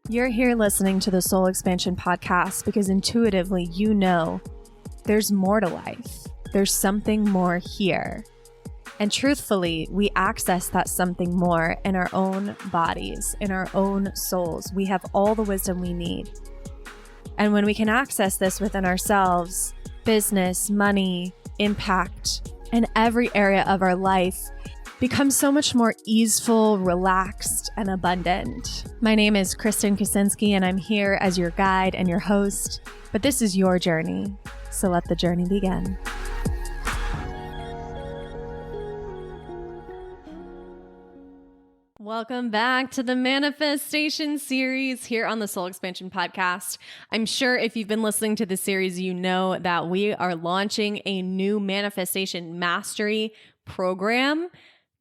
You're here listening to the Soul Expansion Podcast because intuitively you know there's more to life. There's something more here. And truthfully, we access that something more in our own bodies, in our own souls. We have all the wisdom we need. And when we can access this within ourselves, business, money, impact, and every area of our life becomes so much more easeful, relaxed, and abundant. My name is Kristen Kaczynski, and I'm here as your guide and your host, but this is your journey, so let the journey begin. Welcome back to the Manifestation series here on the Soul Expansion Podcast. I'm sure if you've been listening to the series, you know that we are launching a new manifestation mastery program.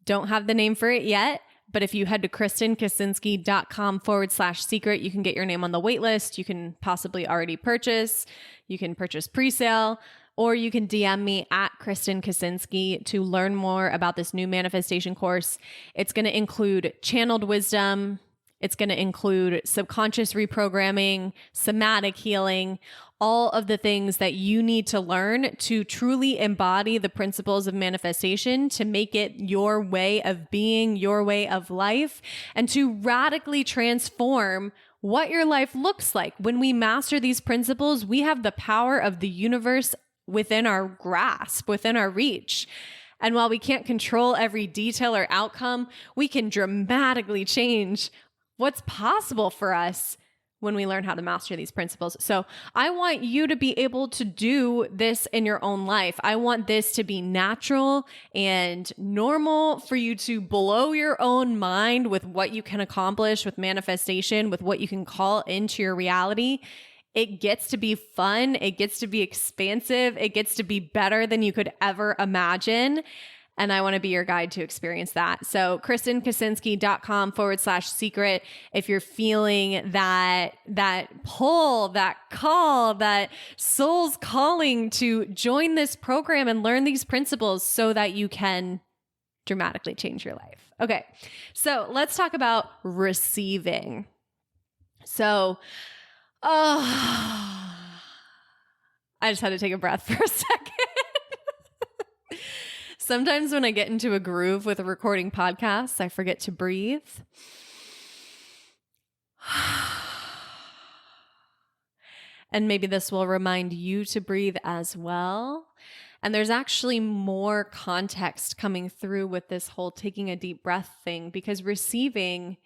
Don't have the name for it yet, but if you head to kristenkaczynski.com/secret, you can get your name on the wait list. You can possibly already purchase. You can purchase pre-sale, or you can DM me at Kristen Kaczynski to learn more about this new manifestation course. It's going to include channeled wisdom. It's going to include subconscious reprogramming, somatic healing, all of the things that you need to learn to truly embody the principles of manifestation, to make it your way of being, your way of life, and to radically transform what your life looks like. When we master these principles, we have the power of the universe within our grasp, within our reach. And while we can't control every detail or outcome, we can dramatically change what's possible for us when we learn how to master these principles. So I want you to be able to do this in your own life. I want this to be natural and normal for you to blow your own mind with what you can accomplish with manifestation, with what you can call into your reality. It gets to be fun. It gets to be expansive. It gets to be better than you could ever imagine. And I want to be your guide to experience that. So kristenkaczynski.com/secret. If you're feeling that pull, that call, that soul's calling to join this program and learn these principles so that you can dramatically change your life. Okay. So let's talk about receiving. So, I just had to take a breath for a second. Sometimes when I get into a groove with recording podcasts, I forget to breathe. And maybe this will remind you to breathe as well. And there's actually more context coming through with this whole taking a deep breath thing, because receiving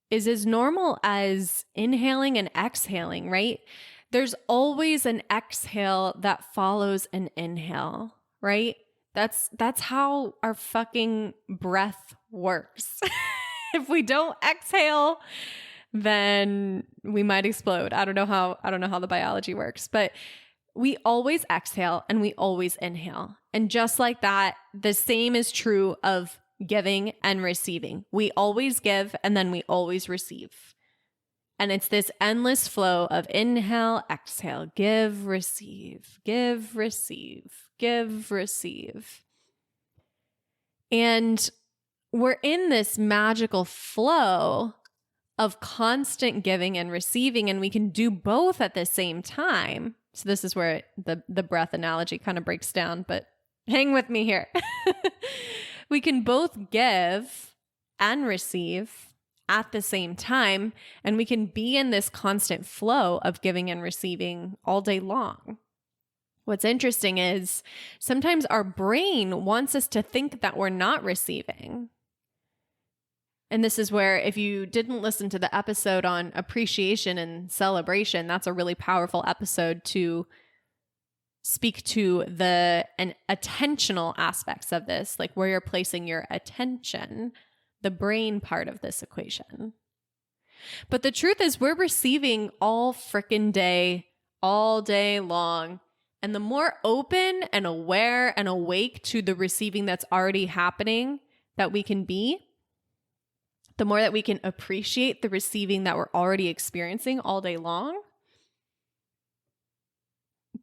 is as normal as inhaling and exhaling, right? There's always an exhale that follows an inhale, right? That's how our fucking breath works. If we don't exhale, then we might explode. I don't know how the biology works, but we always exhale and we always inhale. And just like that, the same is true of giving and receiving. We always give and then we always receive. And it's this endless flow of inhale, exhale, give, receive, give, receive, give, receive. And we're in this magical flow of constant giving and receiving, and we can do both at the same time. So this is where the breath analogy kind of breaks down, but hang with me here. We can both give and receive at the same time, and we can be in this constant flow of giving and receiving all day long. What's interesting is sometimes our brain wants us to think that we're not receiving. And this is where, if you didn't listen to the episode on appreciation and celebration, that's a really powerful episode to speak to the attentional aspects of this, like where you're placing your attention, the brain part of this equation. But the truth is we're receiving all frickin' day, all day long. And the more open and aware and awake to the receiving that's already happening that we can be, the more that we can appreciate the receiving that we're already experiencing all day long,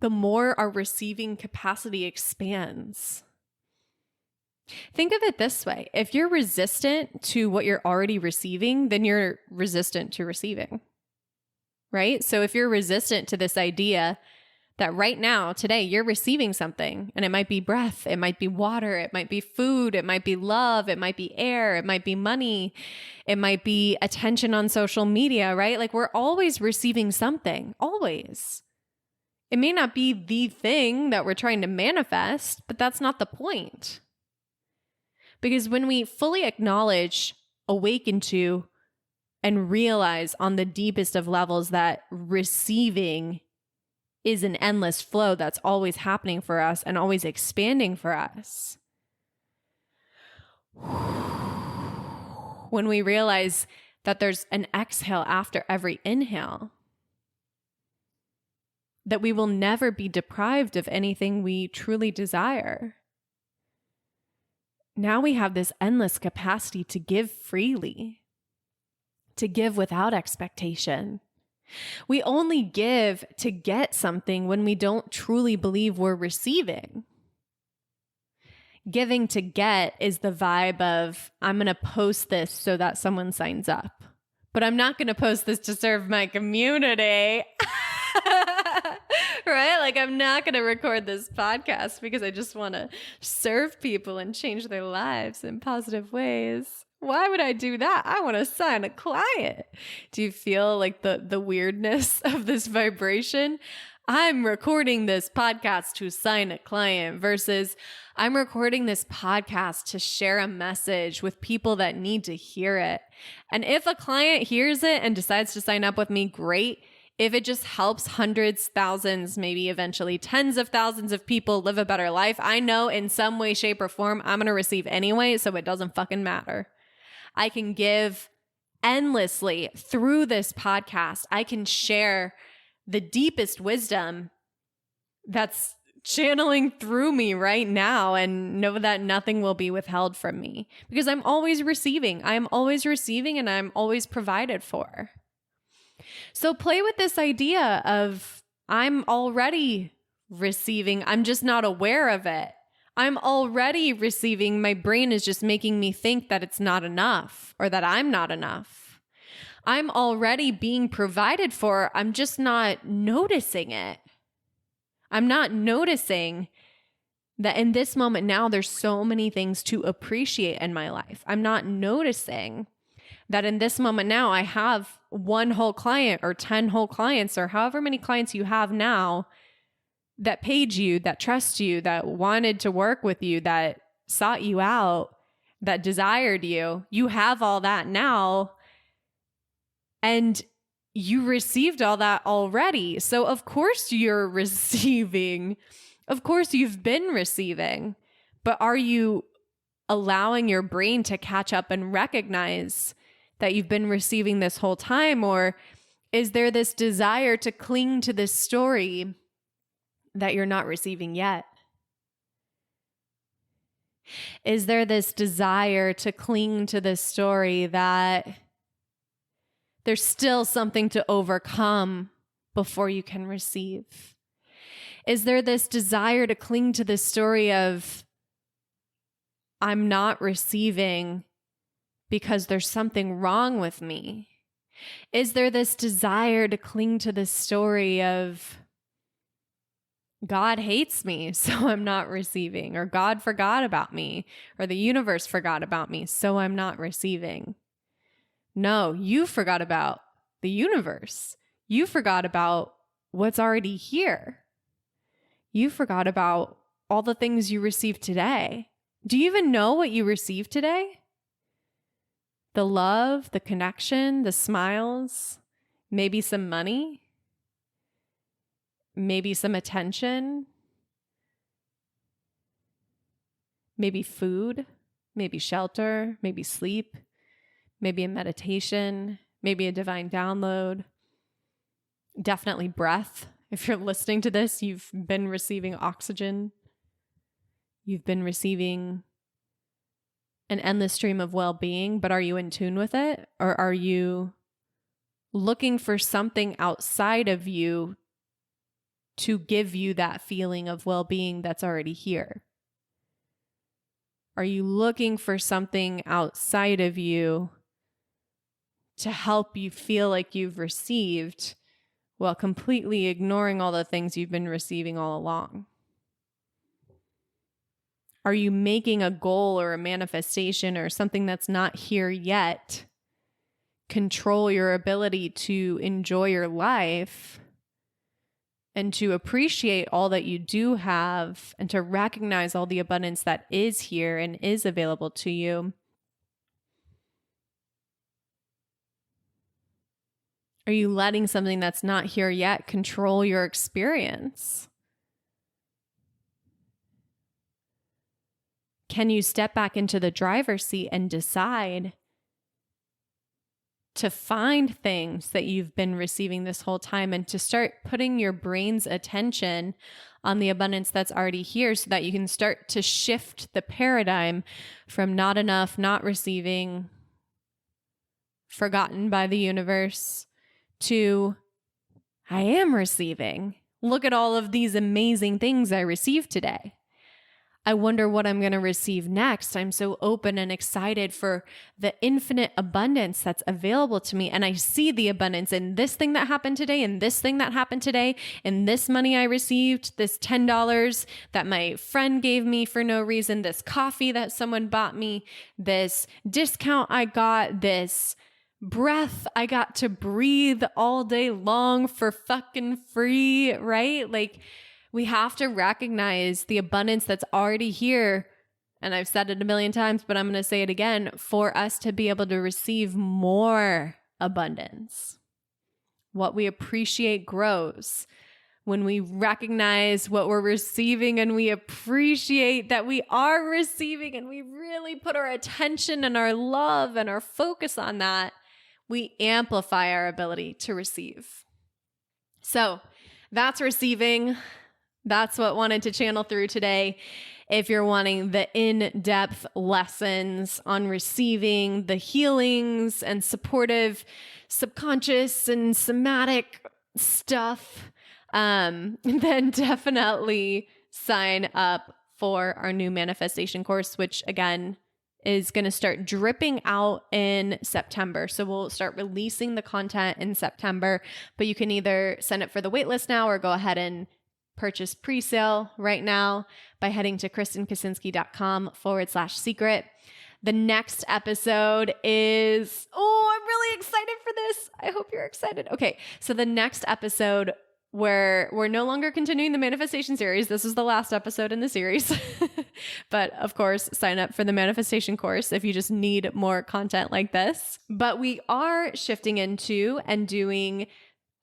the more our receiving capacity expands. Think of it this way. If you're resistant to what you're already receiving, then you're resistant to receiving, right? So if you're resistant to this idea that right now, today, you're receiving something, and it might be breath, it might be water, it might be food, it might be love, it might be air, it might be money, it might be attention on social media, right? Like we're always receiving something, always. It may not be the thing that we're trying to manifest, but that's not the point. Because when we fully acknowledge, awaken to, and realize on the deepest of levels that receiving is an endless flow that's always happening for us and always expanding for us. When we realize that there's an exhale after every inhale, that we will never be deprived of anything we truly desire. Now we have this endless capacity to give freely, to give without expectation. We only give to get something when we don't truly believe we're receiving. Giving to get is the vibe of, I'm going to post this so that someone signs up, but I'm not going to post this to serve my community. Right? Like I'm not going to record this podcast because I just want to serve people and change their lives in positive ways. Why would I do that? I want to sign a client. Do you feel like the weirdness of this vibration? I'm recording this podcast to sign a client versus I'm recording this podcast to share a message with people that need to hear it. And if a client hears it and decides to sign up with me, great. If it just helps hundreds, thousands, maybe eventually tens of thousands of people live a better life, I know in some way, shape, or form, I'm going to receive anyway, so it doesn't fucking matter. I can give endlessly through this podcast. I can share the deepest wisdom that's channeling through me right now and know that nothing will be withheld from me because I'm always receiving. I'm always receiving and I'm always provided for. So play with this idea of I'm already receiving. I'm just not aware of it. I'm already receiving. My brain is just making me think that it's not enough or that I'm not enough. I'm already being provided for. I'm just not noticing it. I'm not noticing that in this moment now, there's so many things to appreciate in my life. I'm not noticing that in this moment now, I have one whole client or 10 whole clients or however many clients you have now that paid you, that trust you, that wanted to work with you, that sought you out, that desired you. You have all that now. And you received all that already. So of course you're receiving. Of course you've been receiving. But are you allowing your brain to catch up and recognize that you've been receiving this whole time? Or is there this desire to cling to this story that you're not receiving yet? Is there this desire to cling to this story that there's still something to overcome before you can receive? Is there this desire to cling to this story of I'm not receiving because there's something wrong with me? Is there this desire to cling to this story of God hates me, so I'm not receiving, or God forgot about me, or the universe forgot about me, so I'm not receiving? No, you forgot about the universe. You forgot about what's already here. You forgot about all the things you received today. Do you even know what you received today? The love, the connection, the smiles, maybe some money, maybe some attention, maybe food, maybe shelter, maybe sleep, maybe a meditation, maybe a divine download, definitely breath. If you're listening to this, you've been receiving oxygen. You've been receiving an endless stream of well-being, but are you in tune with it? Or are you looking for something outside of you to give you that feeling of well-being that's already here? Are you looking for something outside of you to help you feel like you've received while completely ignoring all the things you've been receiving all along? Are you making a goal or a manifestation or something that's not here yet control your ability to enjoy your life and to appreciate all that you do have and to recognize all the abundance that is here and is available to you? Are you letting something that's not here yet control your experience? Can you step back into the driver's seat and decide to find things that you've been receiving this whole time and to start putting your brain's attention on the abundance that's already here so that you can start to shift the paradigm from not enough, not receiving, forgotten by the universe, to I am receiving. Look at all of these amazing things I received today. I wonder what I'm going to receive next. I'm so open and excited for the infinite abundance that's available to me. And I see the abundance in this thing that happened today, and this thing that happened today, and this money I received, this $10 that my friend gave me for no reason, this coffee that someone bought me, this discount I got, this breath I got to breathe all day long for fucking free, right? Like, we have to recognize the abundance that's already here. And I've said it a million times, but I'm going to say it again, for us to be able to receive more abundance. What we appreciate grows. When we recognize what we're receiving and we appreciate that we are receiving and we really put our attention and our love and our focus on that, we amplify our ability to receive. So that's receiving. That's what I wanted to channel through today. If you're wanting the in-depth lessons on receiving, the healings and supportive subconscious and somatic stuff, then definitely sign up for our new manifestation course, which again is going to start dripping out in September. So we'll start releasing the content in September, but you can either sign up for the waitlist now or go ahead and purchase pre-sale right now by heading to KristenKaczynski.com/secret. The next episode is, I'm really excited for this. I hope you're excited. Okay. So the next episode, where we're no longer continuing the manifestation series. This is the last episode in the series. But of course, sign up for the manifestation course if you just need more content like this. But we are shifting into and doing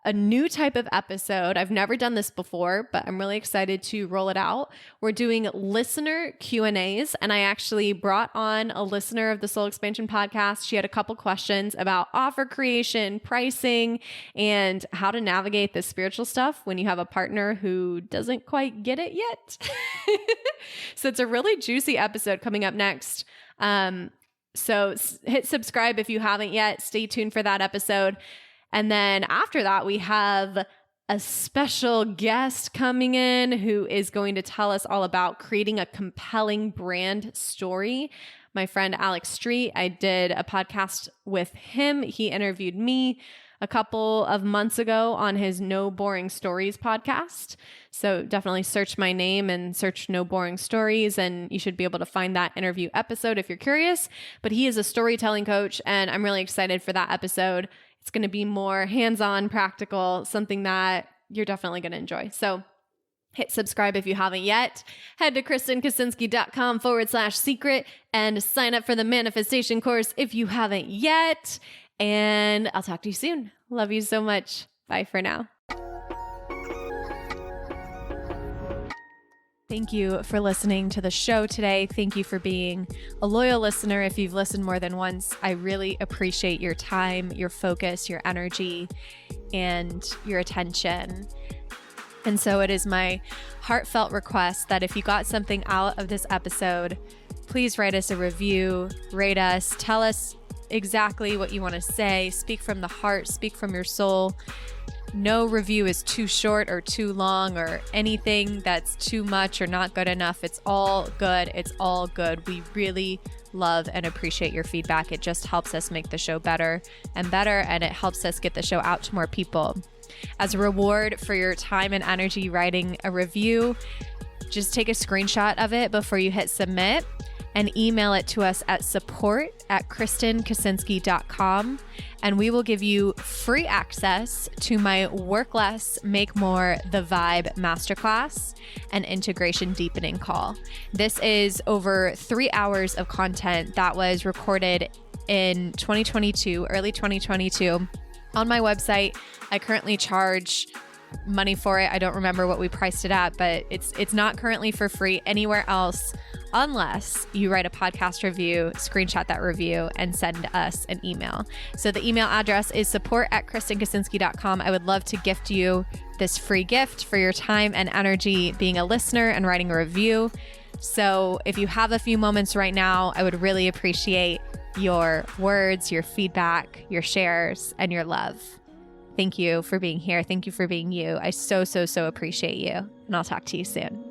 a new type of episode. I've never done this before, but I'm really excited to roll it out. We're doing listener Q&As, and I actually brought on a listener of the Soul Expansion podcast. She had a couple questions about offer creation, pricing, and how to navigate the spiritual stuff when you have a partner who doesn't quite get it yet. So it's a really juicy episode coming up next. So hit subscribe if you haven't yet. Stay tuned for that episode. And then after that, we have a special guest coming in who is going to tell us all about creating a compelling brand story. My friend Alex Street, I did a podcast with him. He interviewed me a couple of months ago on his No Boring Stories podcast. So definitely search my name and search No Boring Stories, and you should be able to find that interview episode if you're curious. But he is a storytelling coach, and I'm really excited for that episode. It's going to be more hands-on, practical, something that you're definitely going to enjoy. So hit subscribe if you haven't yet. Head to KristenKaczynski.com/secret and sign up for the manifestation course if you haven't yet. And I'll talk to you soon. Love you so much. Bye for now. Thank you for listening to the show today. Thank you for being a loyal listener. If you've listened more than once, I really appreciate your time, your focus, your energy, and your attention. And so it is my heartfelt request that if you got something out of this episode, please write us a review, rate us, tell us exactly what you want to say, speak from the heart, speak from your soul. No review is too short or too long or anything that's too much or not good enough. It's all good. It's all good. We really love and appreciate your feedback. It just helps us make the show better and better, and it helps us get the show out to more people. As a reward for your time and energy writing a review, just take a screenshot of it before you hit submit and email it to us at support@KristenKaczynski.com, and we will give you free access to my Work Less, Make More, The Vibe Masterclass and Integration Deepening Call. This is over 3 hours of content that was recorded in 2022, early 2022. On my website, I currently charge money for it. I don't remember what we priced it at, but it's not currently for free anywhere else unless you write a podcast review, screenshot that review, and send us an email. So the email address is support@KristenKaczynski.com. I would love to gift you this free gift for your time and energy being a listener and writing a review. So if you have a few moments right now, I would really appreciate your words, your feedback, your shares, and your love. Thank you for being here. Thank you for being you. I so appreciate you. And I'll talk to you soon.